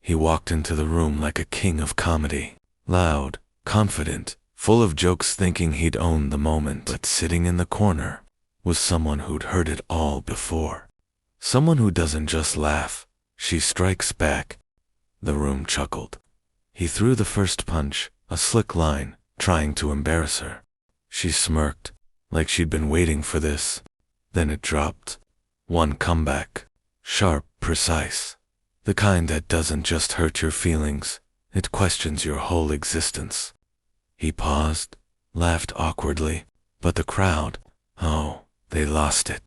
He walked into the room like a king of comedy. Loud, confident, full of jokes, thinking he'd own the moment. But sitting in the corner was someone who'd heard it all before. Someone who doesn't just laugh, she strikes back. The room chuckled. He threw the first punch, a slick line, trying to embarrass her. She smirked, like she'd been waiting for this. Then it dropped. One comeback. Sharp, precise. The kind that doesn't just hurt your feelings, it questions your whole existence. He paused, laughed awkwardly, but the crowd, oh, they lost it.